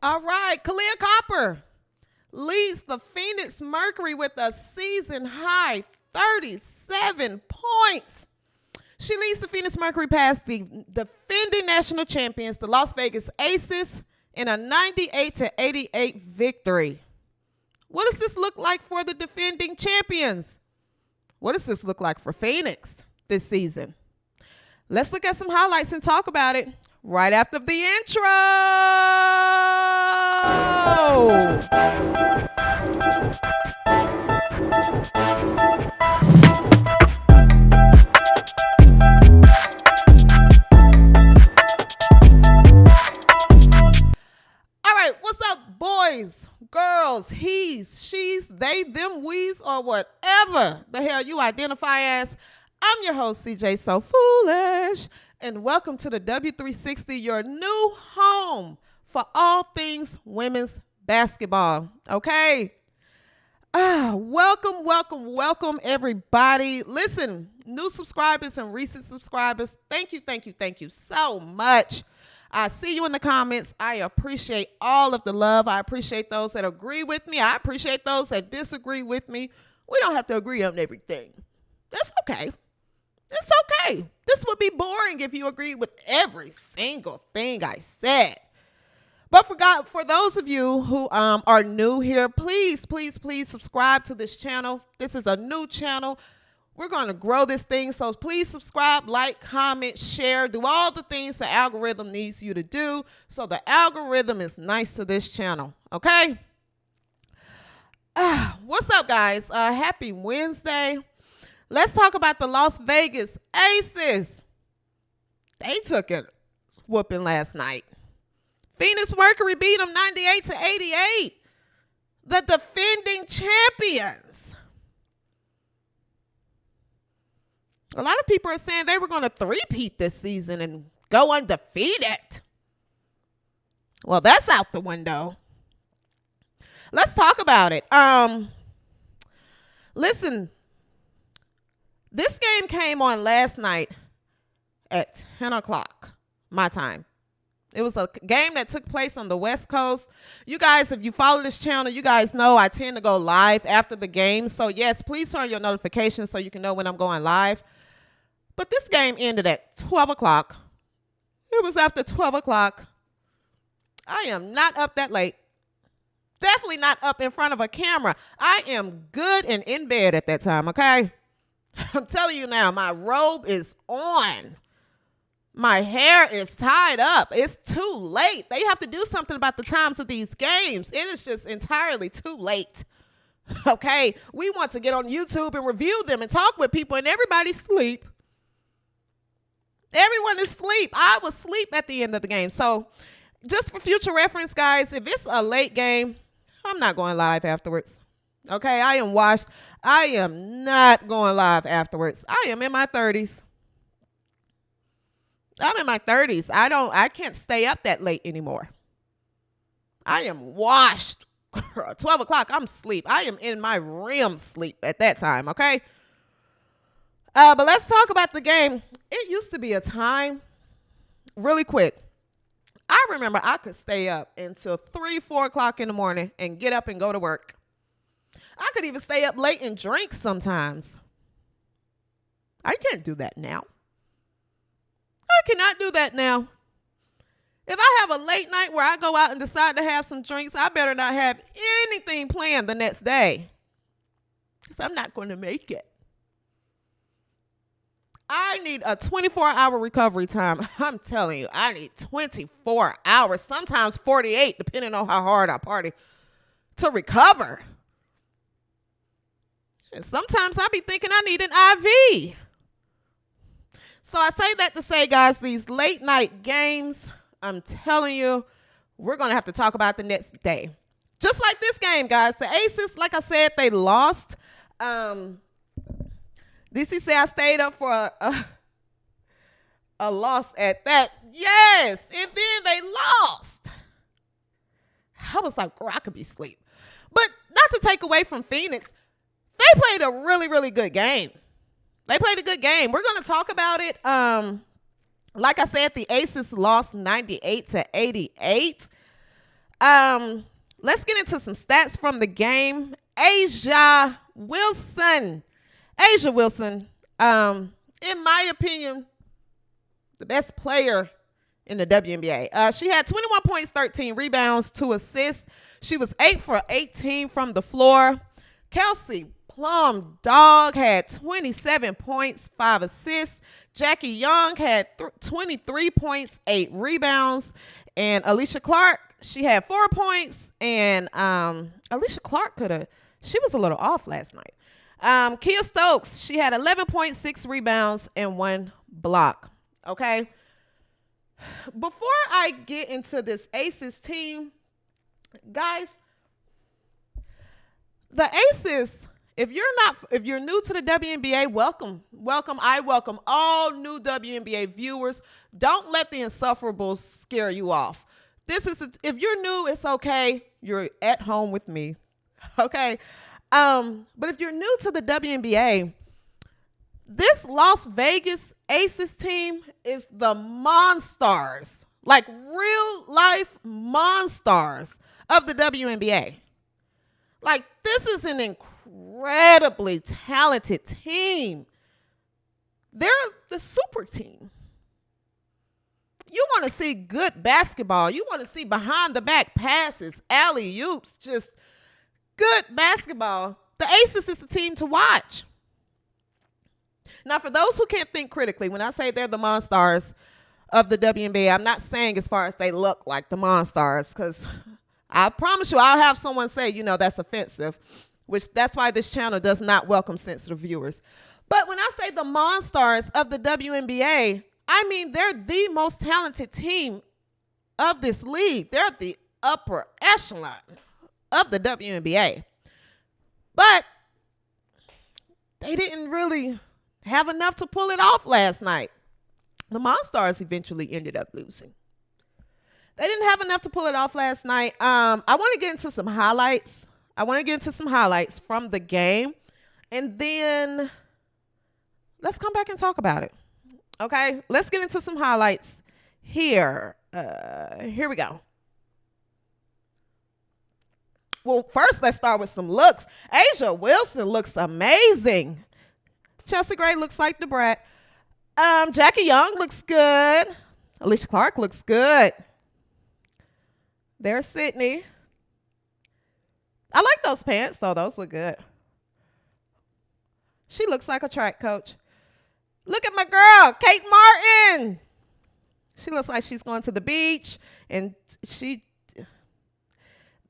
All right, Kahleah Copper leads the Phoenix Mercury with a season high 37 points. She leads the Phoenix Mercury past the defending national champions, the Las Vegas Aces, in a 98-88 victory. What does this look like for the defending champions? What does this look like for Phoenix this season? Let's look at some highlights and talk about it right after the intro. All right, what's up, boys, girls, he's, she's, they, them, we's, or whatever the hell you identify as? I'm your host, CJ So Foolish, and welcome to the W360, your new home for all things women's basketball, okay? Welcome, everybody. Listen, new subscribers and recent subscribers, thank you so much. I see you in the comments. I appreciate all of the love. I appreciate those that agree with me. I appreciate those that disagree with me. We don't have to agree on everything. That's okay. It's okay. This would be boring if you agreed with every single thing I said. But for those of you who are new here, please subscribe to this channel. This is a new channel. We're going to grow this thing, so please subscribe, like, comment, share, do all the things the algorithm needs you to do so the algorithm is nice to this channel, okay? What's up, guys? Happy Wednesday. Let's talk about the Las Vegas Aces. They took a whooping last night. Phoenix Mercury beat them 98-88. The defending champions. A lot of people are saying they were going to three-peat this season and go undefeated. Well, that's out the window. Let's talk about it. Listen, this game came on last night at 10 o'clock, my time. It was a game that took place on the West Coast. You guys, if you follow this channel, you guys know I tend to go live after the game. So, yes, please turn on your notifications so you can know when I'm going live. But this game ended at 12 o'clock. It was after 12 o'clock. I am not up that late. Definitely not up in front of a camera. I am good and in bed at that time, okay? I'm telling you now, my robe is on. My hair is tied up. It's too late. They have to do something about the times of these games. It is just entirely too late. Okay? We want to get on YouTube and review them and talk with people, and everybody's asleep. Everyone is asleep. I was asleep at the end of the game. So just for future reference, guys, if it's a late game, I'm not going live afterwards. Okay? I am washed. I am not going live afterwards. I am in my 30s. I'm in my 30s. I can't stay up that late anymore. I am washed. 12 o'clock, I'm asleep. I am in my REM sleep at that time, okay? But let's talk about the game. It used to be a time, really quick. I remember I could stay up until 3, 4 o'clock in the morning and get up and go to work. I could even stay up late and drink sometimes. I can't do that now. I cannot do that now. If I have a late night where I go out and decide to have some drinks, I better not have anything planned the next day, because I'm not going to make it. I need a 24-hour recovery time. I'm telling you, I need 24 hours, sometimes 48, depending on how hard I party, to recover. And sometimes I be thinking I need an IV. So I say that to say, guys, these late night games, I'm telling you, we're going to have to talk about the next day. Just like this game, guys. The Aces, like I said, they lost. DC said I stayed up for a loss at that. Yes, and then they lost. I was like, girl, I could be asleep. But not to take away from Phoenix, they played a really, really good game. They played a good game. We're going to talk about it. Like I said, the Aces lost 98-88. Um, let's get into some stats from the game. Asia Wilson. Asia Wilson, in my opinion, the best player in the WNBA. She had 21 points, 13 rebounds, 2 assists. She was 8 for 18 from the floor. Kelsey Plum Dog had 27 points, 5 assists. Jackie Young had 23 points, 8 rebounds. And Alicia Clark, she had 4 points. And Alicia Clark she was a little off last night. Kia Stokes, she had 11.6 rebounds and 1 block. Okay. Before I get into this Aces team, guys, the Aces, if you're new to the WNBA, welcome. I welcome all new WNBA viewers. Don't let the insufferables scare you off. If you're new, it's okay. You're at home with me. Okay. But if you're new to the WNBA, this Las Vegas Aces team is the monsters, like real life monsters of the WNBA. Like, this is an incredibly talented team. They're the super team. You want to see good basketball. You want to see behind the back passes, alley-oops, just good basketball. The Aces is the team to watch. Now, for those who can't think critically, when I say they're the monsters of the WNBA, I'm not saying as far as they look like the monsters, because I promise you I'll have someone say, that's offensive, which that's why this channel does not welcome sensitive viewers. But when I say the monsters of the WNBA, I mean they're the most talented team of this league. They're the upper echelon of the WNBA. But they didn't really have enough to pull it off last night. The Monstars eventually ended up losing. They didn't have enough to pull it off last night. I want to get into some highlights. From the game. And then let's come back and talk about it. Okay? Let's get into some highlights here. Here we go. Well, first, let's start with some looks. Asia Wilson looks amazing. Chelsea Gray looks like the brat. Jackie Young looks good. Alicia Clark looks good. There's Sydney. I like those pants, though. Those look good. She looks like a track coach. Look at my girl, Kate Martin. She looks like she's going to the beach. And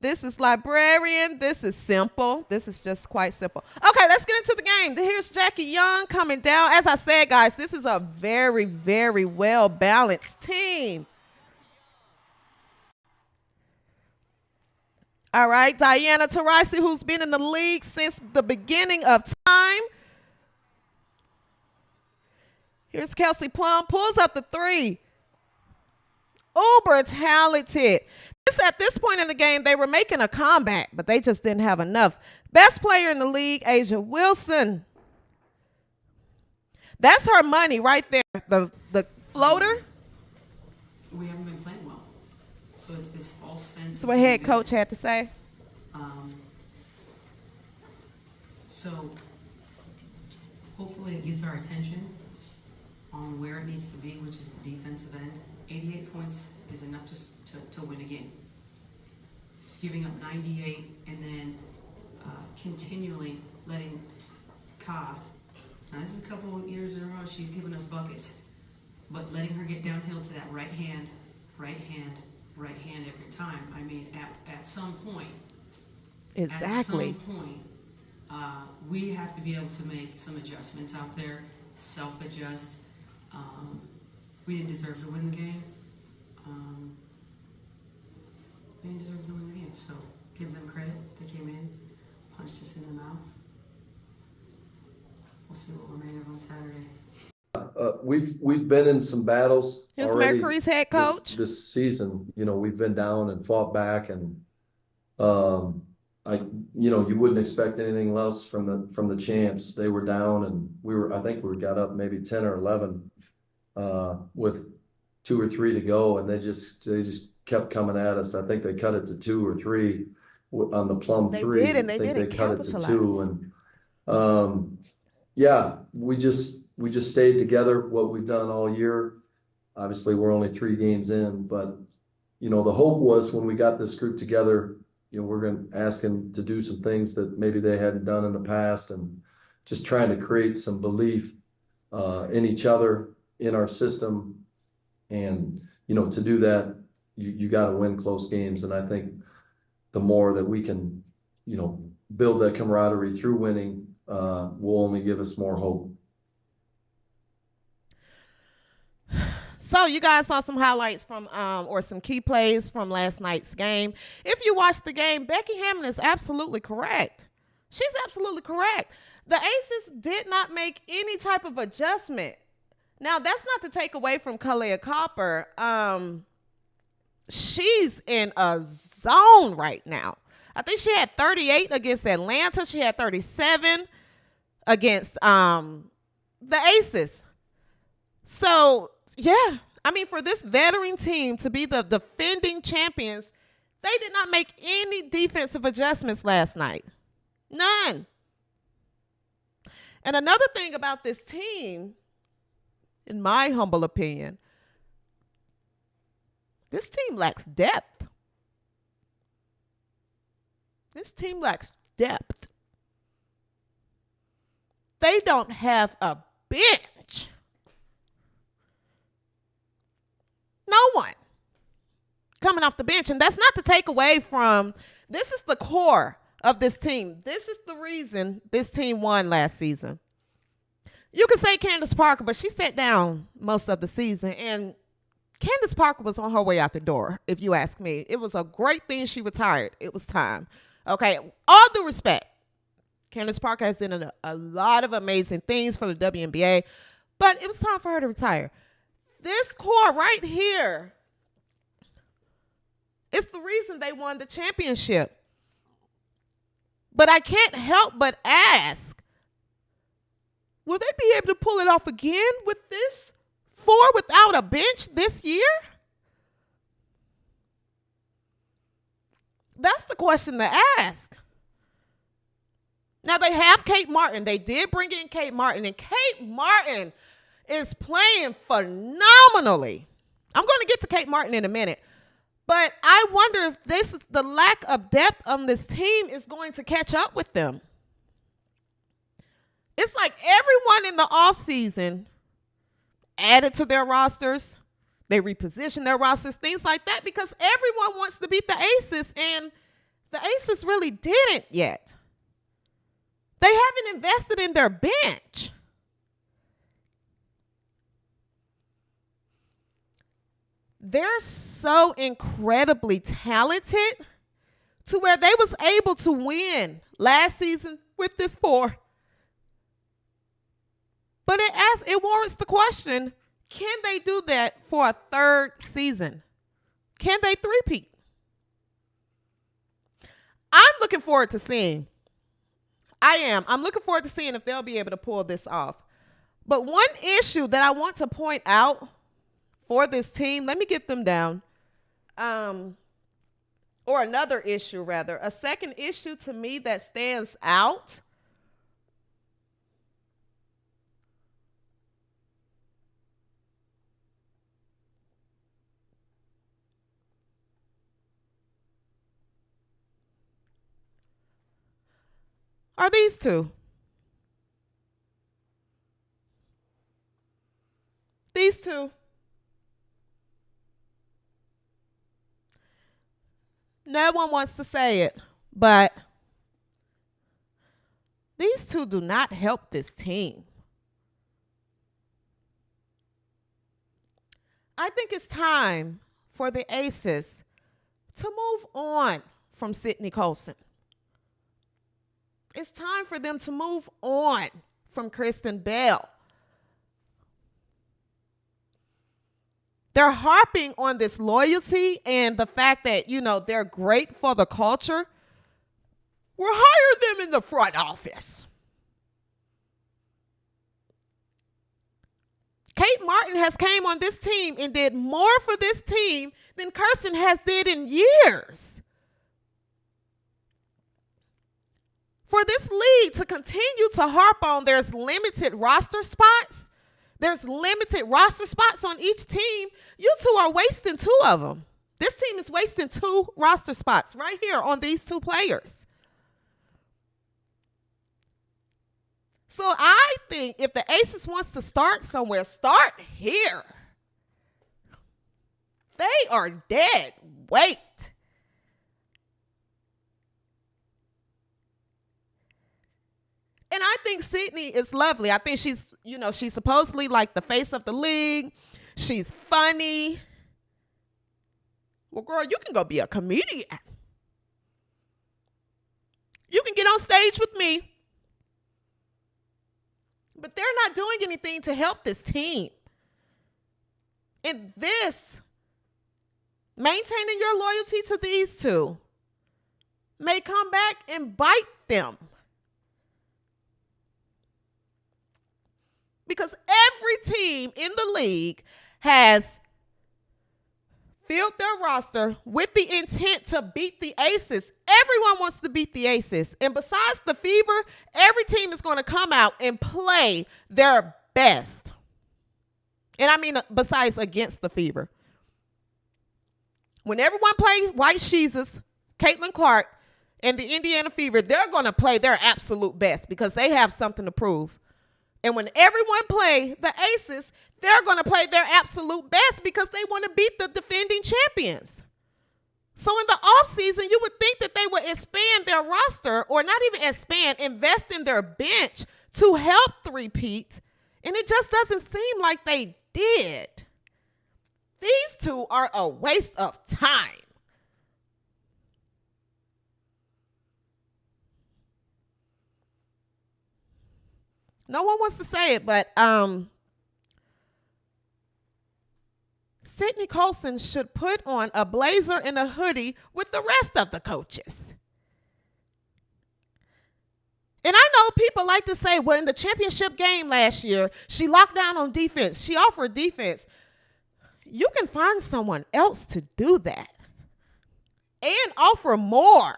this is librarian. This is simple. This is just quite simple. Okay, let's get into the game. Here's Jackie Young coming down. As I said, guys, this is a very, very well-balanced team. All right, Diana Taurasi, who's been in the league since the beginning of time. Here's Kelsey Plum, pulls up the 3. Uber talented. At this point in the game, they were making a comeback, but they just didn't have enough. Best player in the league, Asia Wilson. That's her money right there. The floater. We haven't been playing well. So it's this false sense. That's what head coach had to say. So hopefully it gets our attention on where it needs to be, which is the defensive end. 88 points is enough to win a game. Giving up 98 and then continually letting now this is a couple of years in a row she's given us buckets, but letting her get downhill to that right hand every time. I mean, at some point, exactly. At some point, we have to be able to make some adjustments out there, self-adjust. We didn't deserve to win the game. We didn't deserve to win the game, so give them credit. They came in, punched us in the mouth. We'll see what we're made of on Saturday. We've been in some battles. Here's Mercury's head coach. This season, we've been down and fought back, and you wouldn't expect anything less from the champs. They were down, and I think we got up maybe 10 or 11 with 2 or 3 to go, and they just kept coming at us. I think they cut it to 2 or 3 on the plum They three. did, and they I think they didn't cut it to capitalize. 2, and yeah, we just stayed together. What we've done all year. Obviously, we're only 3 games in, but the hope was when we got this group together, we're going to ask them to do some things that maybe they hadn't done in the past, and just trying to create some belief in each other, in our system. And, to do that, you got to win close games. And I think the more that we can, build that camaraderie through winning, will only give us more hope. So you guys saw some highlights from or some key plays from last night's game. If you watched the game, Becky Hammond is absolutely correct. She's absolutely correct. The Aces did not make any type of adjustment. Now, that's not to take away from Kahleah Copper. She's in a zone right now. I think she had 38 against Atlanta. She had 37 against the Aces. So, yeah, I mean, for this veteran team to be the defending champions, they did not make any defensive adjustments last night. None. And another thing about this team, in my humble opinion, this team lacks depth. This team lacks depth. They don't have a bench. No one coming off the bench. And that's not to take away from, this is the core of this team. This is the reason this team won last season. You could say Candace Parker, but she sat down most of the season. And Candace Parker was on her way out the door, if you ask me. It was a great thing she retired. It was time. Okay, all due respect. Candace Parker has done a lot of amazing things for the WNBA, but it was time for her to retire. This core right here is the reason they won the championship. But I can't help but ask, will they be able to pull it off again with this 4 without a bench this year? That's the question to ask. Now, they have Kate Martin. They did bring in Kate Martin, and Kate Martin is playing phenomenally. I'm going to get to Kate Martin in a minute. But I wonder if the lack of depth on this team is going to catch up with them. It's like everyone in the offseason added to their rosters. They repositioned their rosters, things like that, because everyone wants to beat the Aces, and the Aces really didn't yet. They haven't invested in their bench. They're so incredibly talented to where they was able to win last season with this 4. But it warrants the question, can they do that for a 3rd season? Can they three-peat? I'm looking forward to seeing. I'm looking forward to seeing if they'll be able to pull this off. But one issue that I want to point out for this team, let me get them down. Or another issue, rather. A second issue to me that stands out are these two. These two. No one wants to say it, but these two do not help this team. I think it's time for the Aces to move on from Sydney Colson. It's time for them to move on from Kristen Bell. They're harping on this loyalty and the fact that, they're great for the culture. We'll hire them in the front office. Kate Martin has came on this team and did more for this team than Kirsten has did in years. For this league to continue to harp on there's limited roster spots, there's limited roster spots on each team, you two are wasting 2 of them. This team is wasting 2 roster spots right here on these 2 players. So I think if the Aces wants to start somewhere, start here. They are dead weight. And I think Sydney is lovely. I think she's supposedly like the face of the league. She's funny. Well, girl, you can go be a comedian. You can get on stage with me. But they're not doing anything to help this team. And this, maintaining your loyalty to these 2, may come back and bite them. Because every team in the league has filled their roster with the intent to beat the Aces. Everyone wants to beat the Aces. And besides the Fever, every team is going to come out and play their best. And I mean besides against the Fever. When everyone plays White Sheezes, Caitlin Clark, and the Indiana Fever, they're going to play their absolute best because they have something to prove. And when everyone play the Aces, they're going to play their absolute best because they want to beat the defending champions. So in the offseason, you would think that they would expand their roster, or not even expand, invest in their bench to help three-peat. And it just doesn't seem like they did. These 2 are a waste of time. No one wants to say it, but Sydney Colson should put on a blazer and a hoodie with the rest of the coaches. And I know people like to say, well, in the championship game last year, she locked down on defense. She offered defense. You can find someone else to do that and offer more.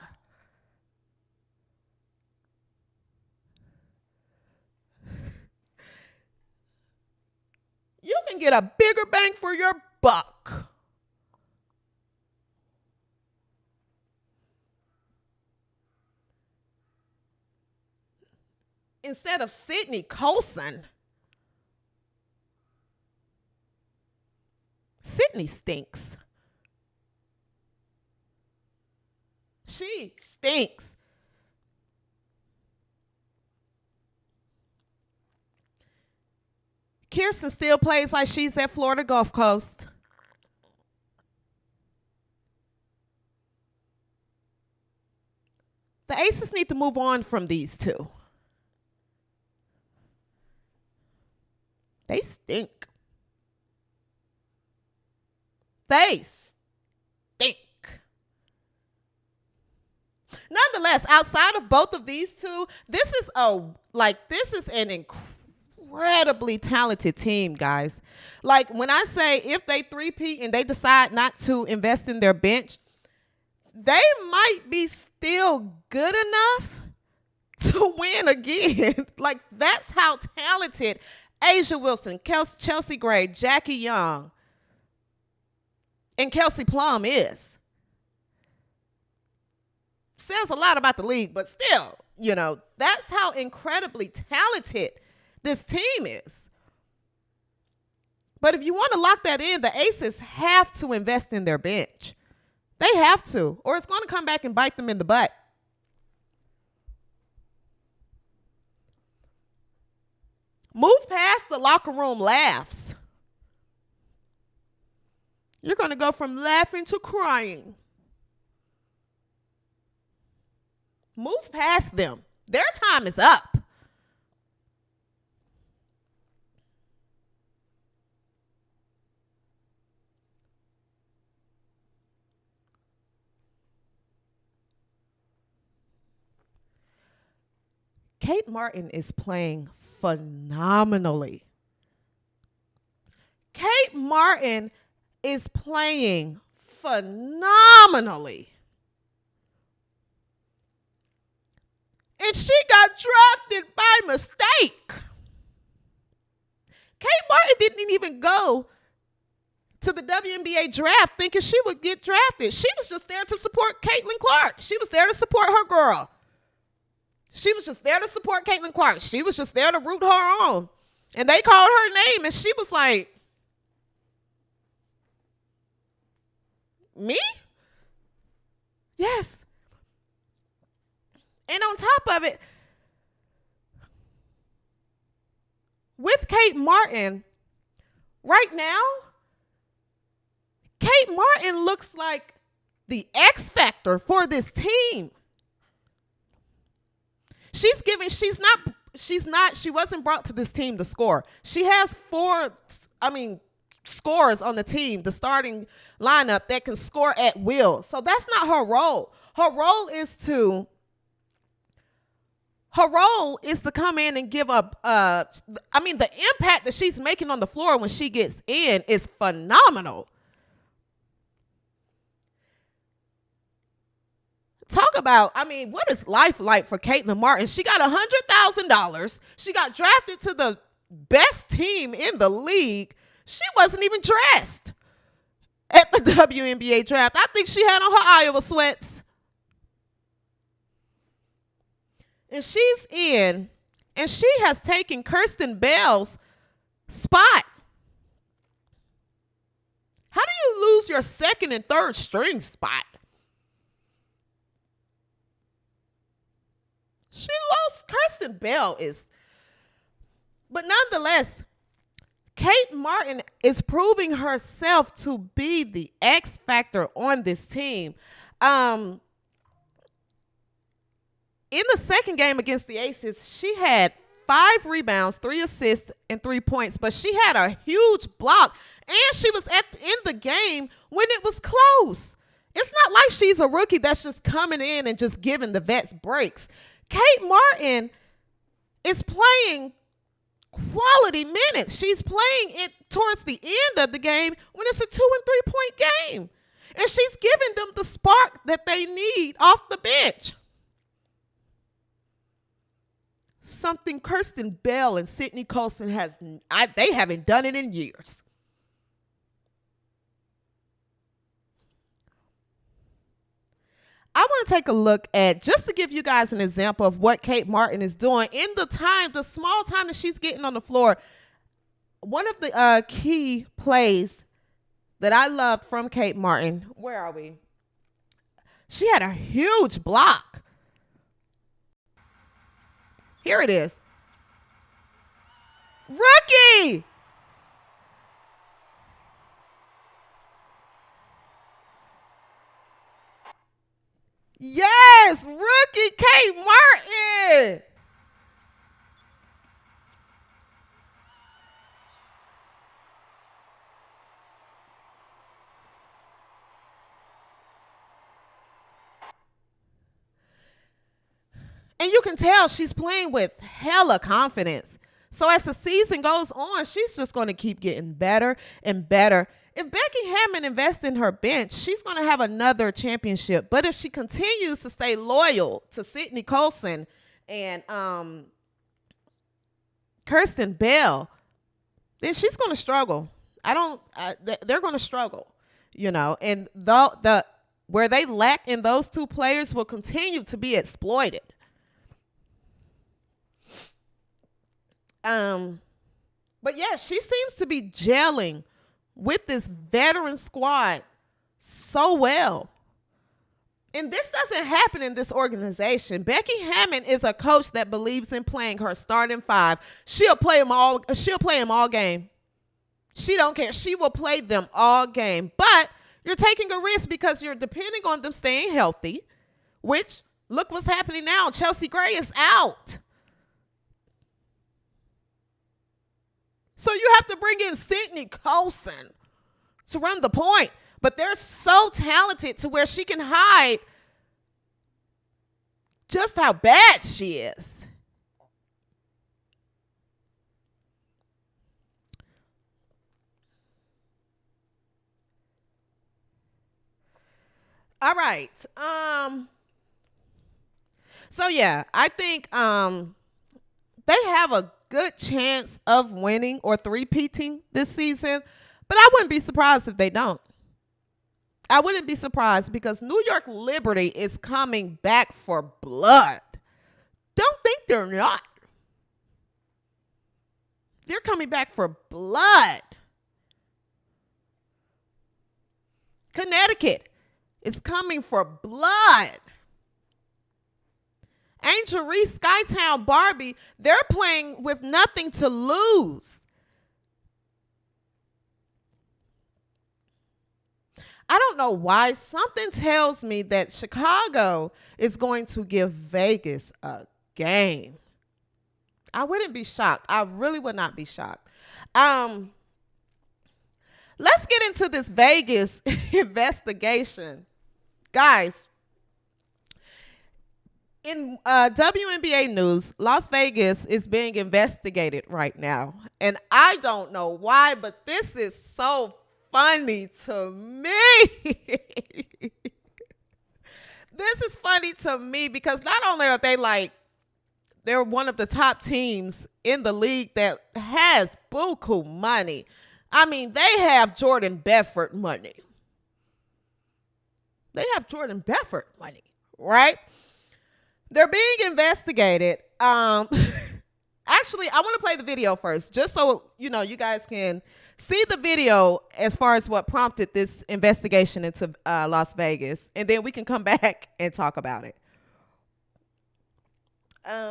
You can get a bigger bang for your buck. Instead of Sydney Colson. Sydney stinks. She stinks. Kirsten still plays like she's at Florida Gulf Coast. The Aces need to move on from these 2. They stink. They stink. Nonetheless, outside of both of these 2, this is an incredibly talented team, guys. Like when I say if they three-peat and they decide not to invest in their bench, they might be still good enough to win again. Like that's how talented Asia Wilson, Chelsea Gray, Jackie Young, and Kelsey Plum is. Says a lot about the league, but still, that's how incredibly talented this team is. But if you want to lock that in, the Aces have to invest in their bench. They have to, or it's going to come back and bite them in the butt. Move past the locker room laughs. You're going to go from laughing to crying. Move past them. Their time is up. Kate Martin is playing phenomenally. Martin is playing phenomenally. And she got drafted by mistake. Kate Martin didn't even go to the WNBA draft thinking she would get drafted. She was just there to support Caitlin Clark. She was there to support her girl. She was just there to support Caitlin Clark. She was just there to root her on. And they called her name, and she was like, me? Yes. And on top of it, with Kate Martin, right now, Kate Martin looks like the X factor for this team. She wasn't brought to this team to score. She has scorers on the team, the starting lineup that can score at will. So that's not her role. Her role is to come in and give up. The impact that she's making on the floor when she gets in is phenomenal. Talk about, what is life like for Caitlin Martin? She got $100,000. She got drafted to the best team in the league. She wasn't even dressed at the WNBA draft. I think she had on her Iowa sweats. And she's in, and she has taken Kirsten Bell's spot. How do you lose your second and third string spot? She lost. Kirsten Bell but nonetheless, Kate Martin is proving herself to be the X factor on this team. In the second game against the Aces, she had 5 rebounds, 3 assists, and 3 points, but she had a huge block, and she was in the game when it was close. It's not like she's a rookie that's just coming in and just giving the vets breaks. Kate Martin is playing quality minutes. She's playing it towards the end of the game when it's a 2 and 3 point game. And she's giving them the spark that they need off the bench. Something Kirsten Bell and Sydney Colson they haven't done it in years. I want to take a look at, just to give you guys an example of what Kate Martin is doing in the small time that she's getting on the floor. One of the key plays that I loved from Kate Martin, where are we? She had a huge block. Here it is. Rookie! Yes, rookie Kate Martin. And you can tell she's playing with hella confidence. So as the season goes on, she's just going to keep getting better and better. If Becky Hammon invests in her bench, she's going to have another championship. But if she continues to stay loyal to Sydney Colson and Kirsten Bell, then she's going to struggle. They're going to struggle, and where they lack in those two players will continue to be exploited. But yeah, she seems to be gelling with this veteran squad so well. And this doesn't happen in this organization. Becky Hammon is a coach that believes in playing her starting 5. She'll play them all game. She don't care. She will play them all game. But you're taking a risk because you're depending on them staying healthy, which, look what's happening now. Chelsea Gray is out. So you have to bring in Sydney Colson to run the point. But they're so talented to where she can hide just how bad she is. All right. So yeah, I think they have a good chance of winning or three-peating this season, but I wouldn't be surprised if they don't. I wouldn't be surprised because New York Liberty is coming back for blood. Don't think they're not. They're coming back for blood. Connecticut is coming for blood. Angel Reese, Skytown, Barbie, they're playing with nothing to lose. I don't know why. Something tells me that Chicago is going to give Vegas a game. I wouldn't be shocked. I really would not be shocked. Let's get into this Vegas investigation. Guys, in WNBA news, Las Vegas is being investigated right now. And I don't know why, but this is so funny to me. This is funny to me because not only are they're one of the top teams in the league that has buku money. I mean, they have Jordan Bedford money. They have Jordan Bedford money, right? They're being investigated. Actually, I want to play the video first, just so you guys can see the video as far as what prompted this investigation into Las Vegas, and then we can come back and talk about it.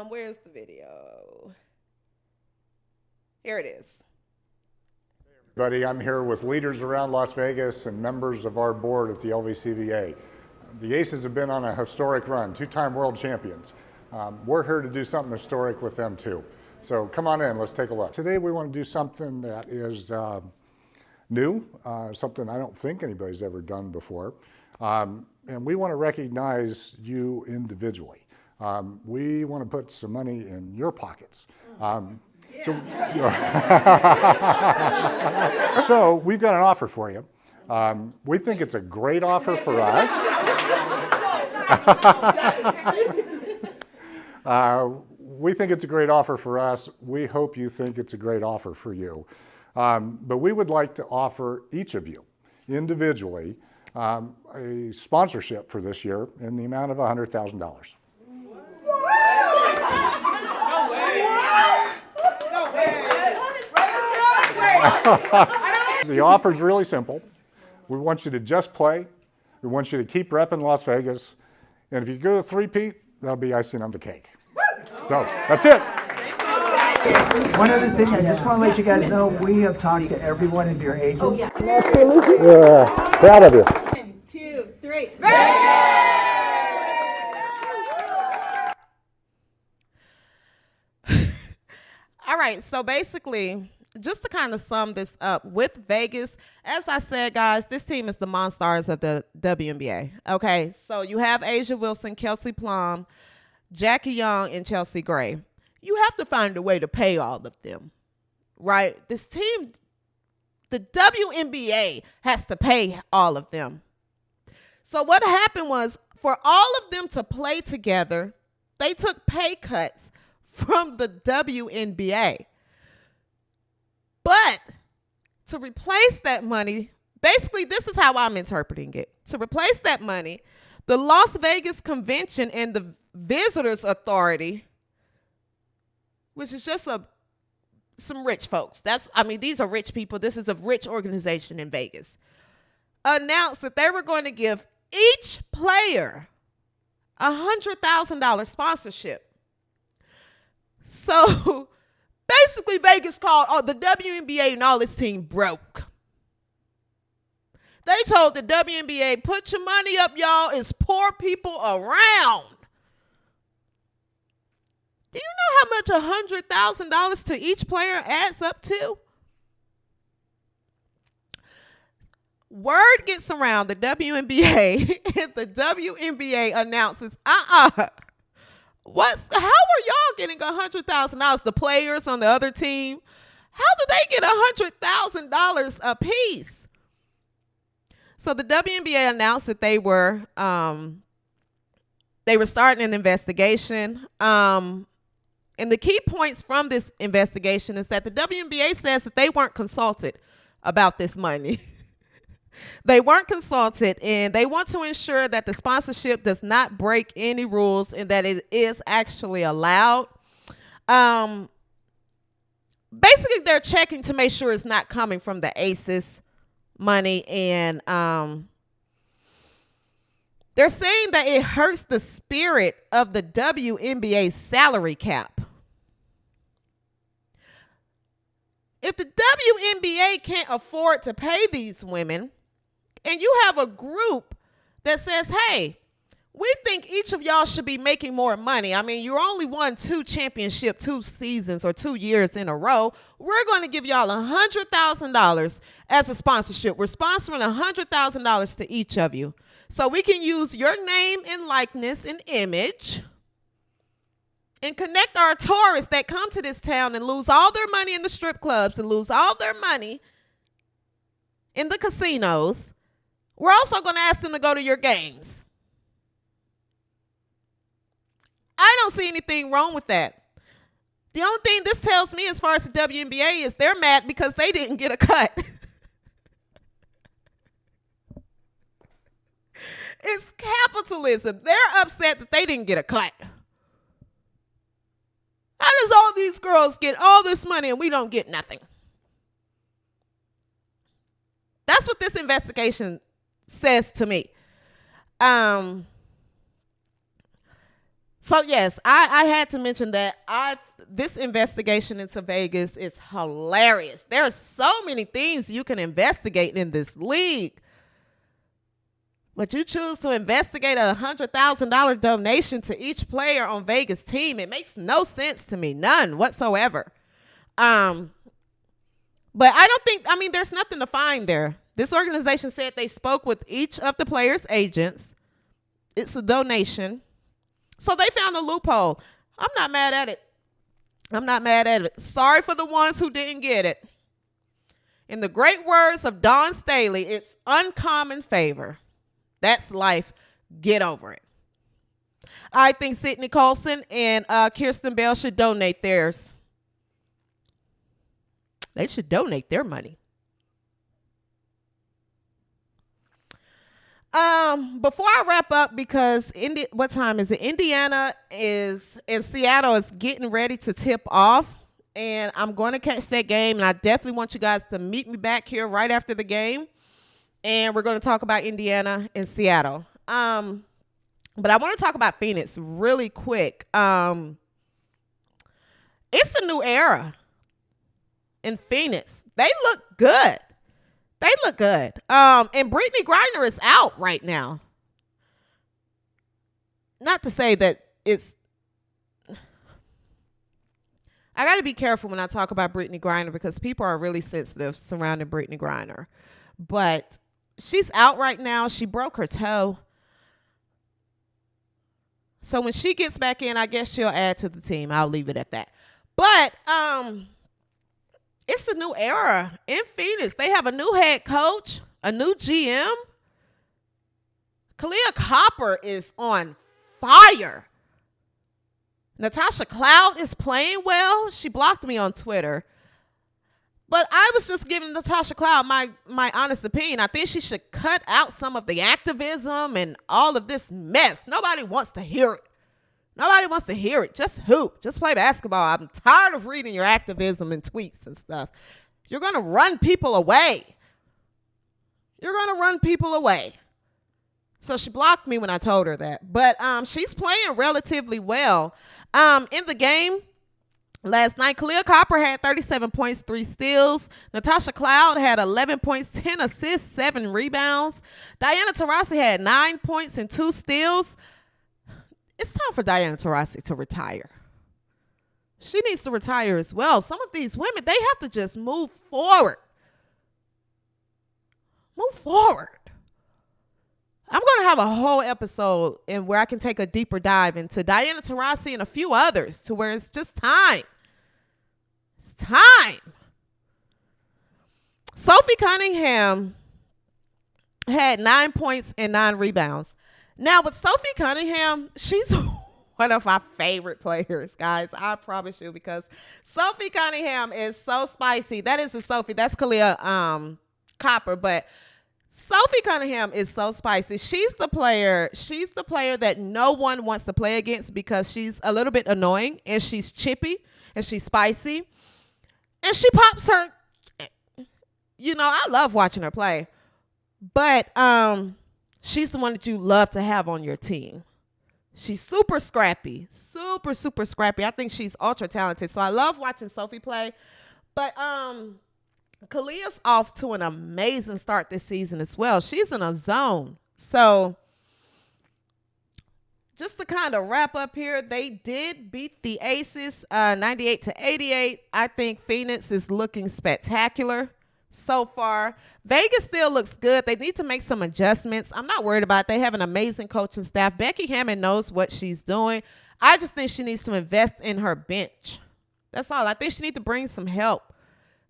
Where's the video? Here it is. Buddy, I'm here with leaders around Las Vegas and members of our board at the LVCVA. The Aces have been on a historic run, two-time world champions. We're here to do something historic with them too. So come on in, let's take a look. Today we want to do something that is new, something I don't think anybody's ever done before. And we want to recognize you individually. We want to put some money in your pockets. So we've got an offer for you. We think it's a great offer for us. We think it's a great offer for us. We hope you think it's a great offer for you. But we would like to offer each of you individually a sponsorship for this year in the amount of $100,000. The offer is really simple. We want you to just play. We want you to keep repping Las Vegas. And if you go to three-peat, that'll be icing on the cake. So that's it. One other thing, I just want to let you guys know, we have talked to every one of your agents. Oh, yeah. Proud of you. 1, 2, 3. All right, so basically, just to kind of sum this up, with Vegas, as I said, guys, this team is the Monstars of the WNBA. Okay, so you have Asia Wilson, Kelsey Plum, Jackie Young, and Chelsea Gray. You have to find a way to pay all of them, right? This team, the WNBA has to pay all of them. So what happened was, for all of them to play together, they took pay cuts from the WNBA. But to replace that money, basically this is how I'm interpreting it. To replace that money, the Las Vegas Convention and the Visitors Authority, which is just some rich folks. These are rich people. This is a rich organization in Vegas. Announced that they were going to give each player $100,000 sponsorship. So basically Vegas called the WNBA and all its team broke. They told the WNBA, put your money up, y'all. It's poor people around. Do you know how much $100,000 to each player adds up to? Word gets around the WNBA, and the WNBA announces, how are y'all getting $100,000? The players on the other team, how do they get $100,000 a piece? So the WNBA announced that they were starting an investigation. And the key points from this investigation is that the WNBA says that they weren't consulted about this money. They weren't consulted, and they want to ensure that the sponsorship does not break any rules and that it is actually allowed. Basically, they're checking to make sure it's not coming from the Aces money, and they're saying that it hurts the spirit of the WNBA salary cap. If the WNBA can't afford to pay these women, and you have a group that says, hey, we think each of y'all should be making more money. I mean, you only won 2 seasons or 2 years in a row. We're going to give y'all $100,000 as a sponsorship. We're sponsoring $100,000 to each of you. So we can use your name and likeness and image and connect our tourists that come to this town and lose all their money in the strip clubs and lose all their money in the casinos. We're also going to ask them to go to your games. I don't see anything wrong with that. The only thing this tells me as far as the WNBA is they're mad because they didn't get a cut. It's capitalism. They're upset that they didn't get a cut. How does all these girls get all this money and we don't get nothing? That's what this investigation says to me. So yes, I had to mention that this investigation into Vegas is hilarious. There are so many things you can investigate in this league. But you choose to investigate a $100,000 donation to each player on Vegas team. It makes no sense to me, none whatsoever. But I don't think, there's nothing to find there. This organization said they spoke with each of the players' agents. It's a donation. So they found a loophole. I'm not mad at it. Sorry for the ones who didn't get it. In the great words of Dawn Staley, it's uncommon favor. That's life. Get over it. I think Sydney Colson and Kirsten Bell should donate theirs. They should donate their money. Before I wrap up, because what time is it? Indiana and Seattle is getting ready to tip off, and I'm going to catch that game, and I definitely want you guys to meet me back here right after the game, and we're going to talk about Indiana and Seattle. But I want to talk about Phoenix really quick. It's a new era in Phoenix. They look good. And Brittany Griner is out right now. Not to say that I got to be careful when I talk about Brittany Griner because people are really sensitive surrounding Brittany Griner. But she's out right now. She broke her toe. So when she gets back in, I guess she'll add to the team. I'll leave it at that. But it's a new era in Phoenix. They have a new head coach, a new GM. Kahleah Copper is on fire. Natasha Cloud is playing well. She blocked me on Twitter. But I was just giving Natasha Cloud my honest opinion. I think she should cut out some of the activism and all of this mess. Nobody wants to hear it. Just hoop. Just play basketball. I'm tired of reading your activism and tweets and stuff. You're going to run people away. So she blocked me when I told her that. But she's playing relatively well. In the game last night, Kahleah Copper had 37 points, 3 steals. Natasha Cloud had 11 points, 10 assists, 7 rebounds. Diana Taurasi had 9 points and 2 steals. It's time for Diana Taurasi to retire. She needs to retire as well. Some of these women, they have to just move forward. I'm going to have a whole episode where I can take a deeper dive into Diana Taurasi and a few others to where it's just time. It's time. Sophie Cunningham had 9 points and 9 rebounds. Now with Sophie Cunningham, she's one of my favorite players, guys. I promise you, because Sophie Cunningham is so spicy. That isn't Sophie. That's Kahleah Copper, but Sophie Cunningham is so spicy. She's the player that no one wants to play against because she's a little bit annoying and she's chippy and she's spicy. And she pops her, I love watching her play. But she's the one that you love to have on your team. She's super scrappy. Super, super scrappy. I think she's ultra talented. So I love watching Sophie play. But Kahleah's off to an amazing start this season as well. She's in a zone. So just to kind of wrap up here, they did beat the Aces 98-88. I think Phoenix is looking spectacular so far. Vegas still looks good. They need to make some adjustments. I'm not worried about it. They have an amazing coaching staff. Becky Hammond knows what she's doing. I just think she needs to invest in her bench. That's all. I think she needs to bring some help.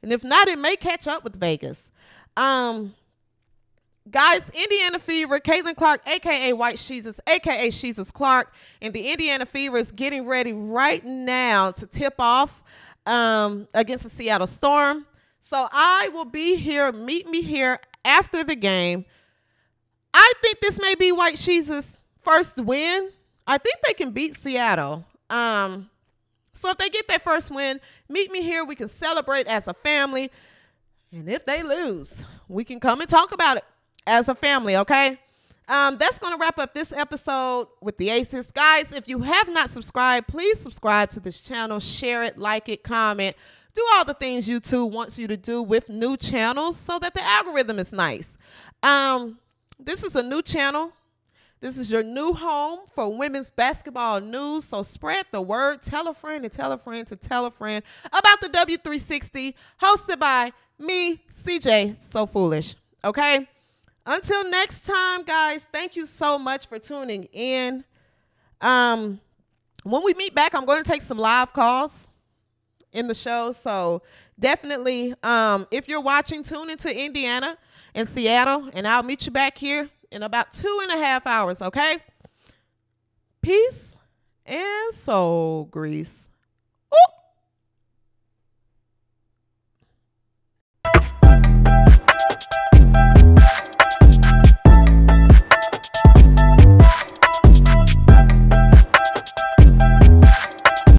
And if not, it may catch up with Vegas. Guys, Indiana Fever, Caitlin Clark, a.k.a. White Sheezus, a.k.a. Sheezus Clark, and the Indiana Fever is getting ready right now to tip off against the Seattle Storm. So I will be here. Meet me here after the game. I think this may be White Sheezus' first win. I think they can beat Seattle. So if they get their first win, meet me here. We can celebrate as a family. And if they lose, we can come and talk about it as a family, okay? That's going to wrap up this episode with the Aces. Guys, if you have not subscribed, please subscribe to this channel. Share it, like it, comment. Do all the things YouTube wants you to do with new channels so that the algorithm is nice. This is a new channel. This is your new home for women's basketball news. So spread the word. Tell a friend and tell a friend to tell a friend about the W360, hosted by me, CJ So Foolish. Okay? Until next time, guys, thank you so much for tuning in. When we meet back, I'm going to take some live calls in the show. So definitely, if you're watching, tune into Indiana and Seattle, and I'll meet you back here in about 2.5 hours, okay? Peace and soul grease.